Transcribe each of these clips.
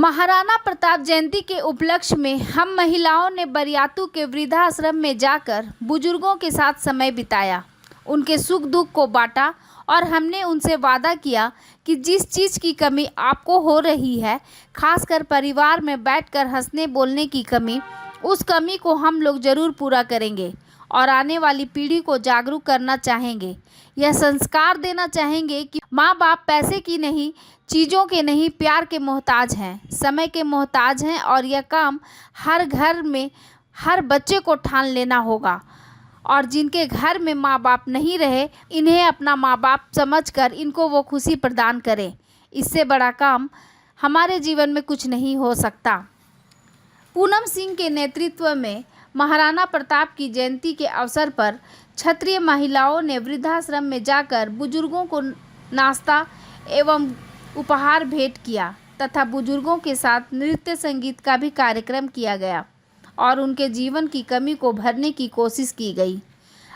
महाराणा प्रताप जयंती के उपलक्ष्य में हम महिलाओं ने बरियातू के वृद्धाश्रम में जाकर बुजुर्गों के साथ समय बिताया, उनके सुख दुख को बांटा और हमने उनसे वादा किया कि जिस चीज़ की कमी आपको हो रही है, खासकर परिवार में बैठकर हंसने बोलने की कमी, उस कमी को हम लोग ज़रूर पूरा करेंगे और आने वाली पीढ़ी को जागरूक करना चाहेंगे। यह संस्कार देना चाहेंगे कि माँ बाप पैसे की नहीं, चीज़ों के नहीं, प्यार के मोहताज हैं, समय के मोहताज हैं और यह काम हर घर में हर बच्चे को ठान लेना होगा। और जिनके घर में माँ बाप नहीं रहे, इन्हें अपना माँ बाप समझकर इनको वो खुशी प्रदान करें। इससे बड़ा काम हमारे जीवन में कुछ नहीं हो सकता। पूनम सिंह के नेतृत्व में महाराणा प्रताप की जयंती के अवसर पर क्षत्रिय महिलाओं ने वृद्धाश्रम में जाकर बुजुर्गों को नाश्ता एवं उपहार भेंट किया तथा बुजुर्गों के साथ नृत्य संगीत का भी कार्यक्रम किया गया और उनके जीवन की कमी को भरने की कोशिश की गई।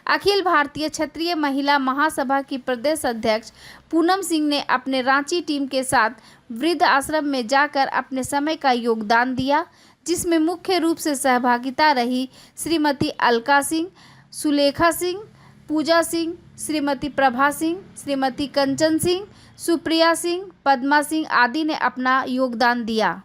अखिल भारतीय क्षत्रिय महिला महासभा की प्रदेश अध्यक्ष पूनम सिंह ने अपने रांची टीम के साथ वृद्ध आश्रम में जाकर अपने समय का योगदान दिया, जिसमें मुख्य रूप से सहभागिता रही श्रीमती अलका सिंह, सुलेखा सिंह, पूजा सिंह, श्रीमती प्रभा सिंह, श्रीमती कंचन सिंह, सुप्रिया सिंह, पद्मा सिंह आदि ने अपना योगदान दिया।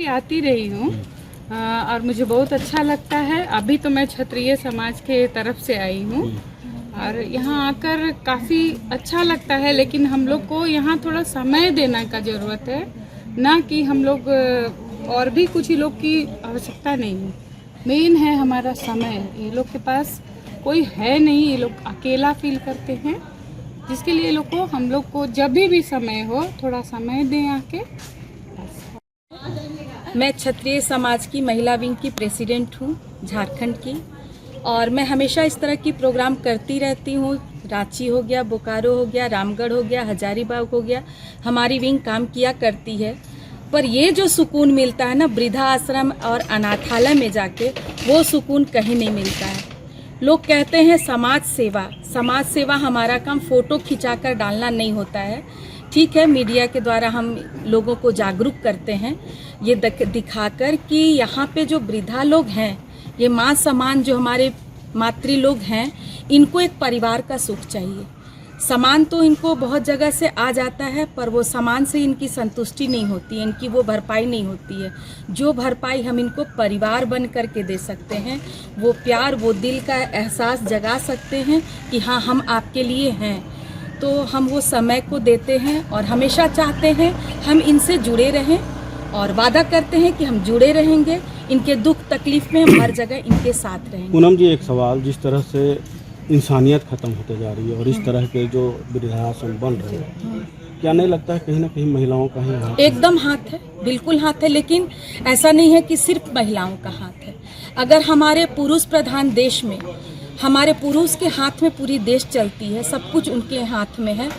आती रही हूँ और मुझे बहुत अच्छा लगता है। अभी तो मैं क्षत्रिय समाज के तरफ से आई हूँ और यहाँ आकर काफ़ी अच्छा लगता है, लेकिन हम लोग को यहाँ थोड़ा समय देने का ज़रूरत है, ना कि हम लोग और भी कुछ ही लोग की आवश्यकता नहीं है। मेन है हमारा समय। ये लोग के पास कोई है नहीं, ये लोग अकेला फील करते हैं, जिसके लिए लोग को हम लोग को जब भी समय हो थोड़ा समय दें आके। मैं क्षत्रिय समाज की महिला विंग की प्रेसिडेंट हूँ झारखंड की, और मैं हमेशा इस तरह की प्रोग्राम करती रहती हूँ। रांची हो गया, बोकारो हो गया, रामगढ़ हो गया, हजारीबाग हो गया, हमारी विंग काम किया करती है। पर ये जो सुकून मिलता है ना वृद्धा आश्रम और अनाथालय में जाके, वो सुकून कहीं नहीं मिलता है। लोग कहते हैं समाज सेवा हमारा काम फोटो खिंचाकर डालना नहीं होता है। ठीक है, मीडिया के द्वारा हम लोगों को जागरूक करते हैं ये दिखाकर कि यहाँ पे जो वृद्धा लोग हैं, ये माँ समान जो हमारे मातृ लोग हैं, इनको एक परिवार का सुख चाहिए। सामान तो इनको बहुत जगह से आ जाता है, पर वो सामान से इनकी संतुष्टि नहीं होती है, इनकी वो भरपाई नहीं होती है। जो भरपाई हम इनको परिवार बन करके दे सकते हैं, वो प्यार, वो दिल का एहसास जगा सकते हैं कि हाँ, हम आपके लिए हैं। तो हम वो समय को देते हैं और हमेशा चाहते हैं हम इनसे जुड़े रहें और वादा करते हैं कि हम जुड़े रहेंगे। इनके दुख तकलीफ में हम हर जगह इनके साथ रहेंगे। पूनम जी, एक सवाल, जिस तरह से इंसानियत खत्म होते जा रही है और इस तरह के जो वृद्धाश्रम बन रहे हैं, क्या नहीं लगता है कहीं ना कहीं महिलाओं का ही हाथ? एकदम हाथ है, बिल्कुल हाथ है, लेकिन ऐसा नहीं है कि सिर्फ महिलाओं का हाथ है। अगर हमारे पुरुष प्रधान देश में हमारे पुरुष के हाथ में पूरी देश चलती है, सब कुछ उनके हाथ में है,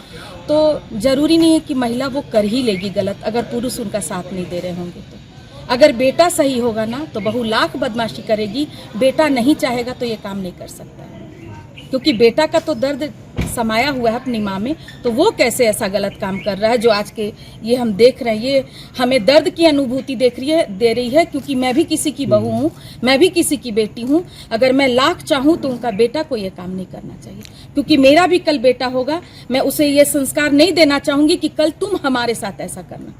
तो जरूरी नहीं है कि महिला वो कर ही लेगी गलत, अगर पुरुष उनका साथ नहीं दे रहे होंगे तो। अगर बेटा सही होगा ना तो बहू लाख बदमाशी करेगी, बेटा नहीं चाहेगा तो ये काम नहीं कर सकता है, क्योंकि बेटा का तो दर्द समाया हुआ है अपनी माँ में, तो वो कैसे ऐसा गलत काम कर रहा है जो आज के ये हम देख रहे हैं। ये हमें दर्द की अनुभूति दे रही है, क्योंकि मैं भी किसी की बहू हूँ, मैं भी किसी की बेटी हूँ। अगर मैं लाख चाहूँ तो उनका बेटा को ये काम नहीं करना चाहिए, क्योंकि मेरा भी कल बेटा होगा, मैं उसे ये संस्कार नहीं देना चाहूँगी कि कल तुम हमारे साथ ऐसा करना,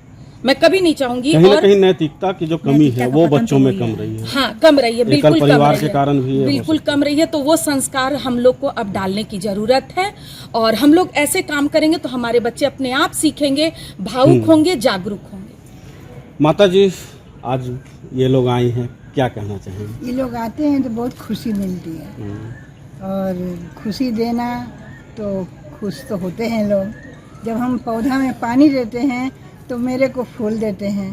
मैं कभी नहीं चाहूंगी। कहीं ना कहीं नैतिकता की जो कमी है वो बच्चों में कम रही है। हाँ, कम रही है, बिल्कुल परिवार के कारण भी बिल्कुल कम रही है। तो वो संस्कार हम लोग को अब डालने की जरूरत है, और हम लोग ऐसे काम करेंगे तो हमारे बच्चे अपने आप सीखेंगे, भावुक होंगे, जागरूक होंगे। माता जी, आज ये लोग आए हैं, क्या कहना चाहेंगे? ये लोग आते हैं तो बहुत खुशी मिलती है, और खुशी देना तो खुश तो होते हैं लोग। जब हम पौधा में पानी देते हैं तो मेरे को फूल देते हैं,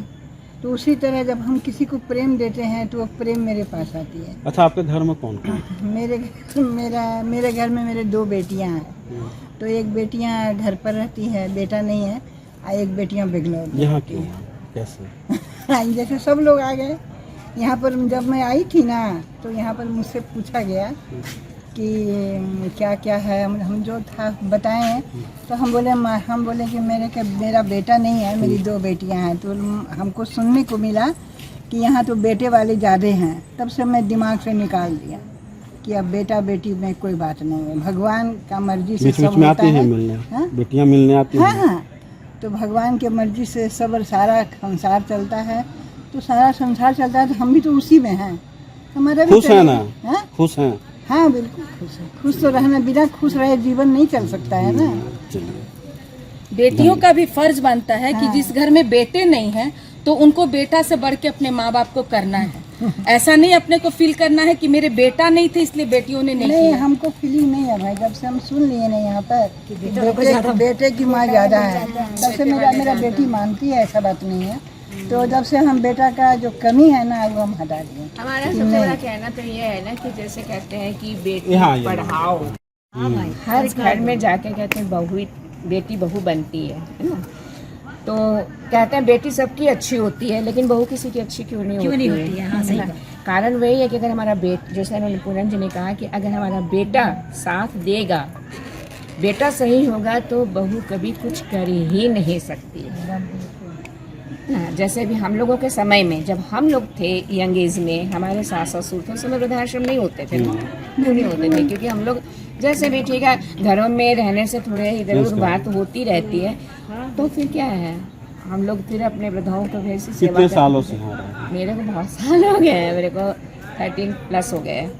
तो उसी तरह जब हम किसी को प्रेम देते हैं तो वो प्रेम मेरे पास आती है। अच्छा, आपके घर में कौन कौन? मेरे घर में मेरे 2 बेटियां हैं। तो एक बेटियां घर पर रहती है, बेटा नहीं है, और एक बेटियां बेंगलोर में। यहाँ क्यों? कैसे? जैसे सब लोग आ गए यहाँ पर। जब मैं आई थी ना तो यहाँ पर मुझसे पूछा गया कि क्या क्या है, हम जो था बताएं, तो हम बोले कि मेरा बेटा नहीं है, मेरी 2 बेटियां हैं। तो हमको सुनने को मिला कि यहाँ तो बेटे वाले ज़्यादा हैं। तब से मैं दिमाग से निकाल दिया कि अब बेटा बेटी में कोई बात नहीं है, भगवान का मर्जी से सब होता है। बेटियां मिलने आती हैं। हाँ, तो भगवान के मर्जी से सब सारा संसार चलता है, तो सारा संसार चलता है, तो हम भी तो उसी में हैं। हमारा भी खुश है ना? खुश हैं? हाँ, बिल्कुल खुश है। खुश तो रहना, बिना खुश रहे जीवन नहीं चल सकता है ना। बेटियों का भी फर्ज बनता है कि जिस घर में बेटे नहीं हैं तो उनको बेटा से बढ़ के अपने माँ बाप को करना है। ऐसा नहीं अपने को फील करना है कि मेरे बेटा नहीं थे इसलिए बेटियों ने नहीं किया। हमको फीलिंग नहीं है भाई, जब से हम सुन लिए ना यहाँ पर कि बेटे की माँ ज़्यादा है, तब से मेरा बेटी मानती है, ऐसा बात नहीं है। तो जब से हम बेटा का जो कमी है ना वो हम हटा दिए। हमारा सबसे बड़ा कहना तो ये है ना कि जैसे कहते हैं कि बेटी पढ़ाओ, हर घर में जाके कहते हैं बेटी बहू बनती है ना। तो कहते हैं बेटी सबकी अच्छी होती है, लेकिन बहू किसी की अच्छी क्यों नहीं होती है? हाँ, सही। कारण वही है कि अगर हमारा जैसे पूनम जी ने कहा कि अगर हमारा बेटा साथ देगा, बेटा सही होगा, तो बहू कभी कुछ कर ही नहीं सकती है। जैसे भी हम लोगों के समय में, जब हम लोग थे यंग एज में, हमारे सास ससुर थे, उस समय वृद्धाश्रम नहीं होते थे। क्यों नहीं होते थे? क्योंकि हम लोग जैसे भी ठीक है घरों में रहने से थोड़े इधर उधर बात होती रहती है, तो फिर क्या है, हम लोग फिर अपने वृद्धाओं को भी सेवा। कितने सालों से? मेरे को बहुत साल हो गए हैं, मेरे को 13+ हो गए हैं।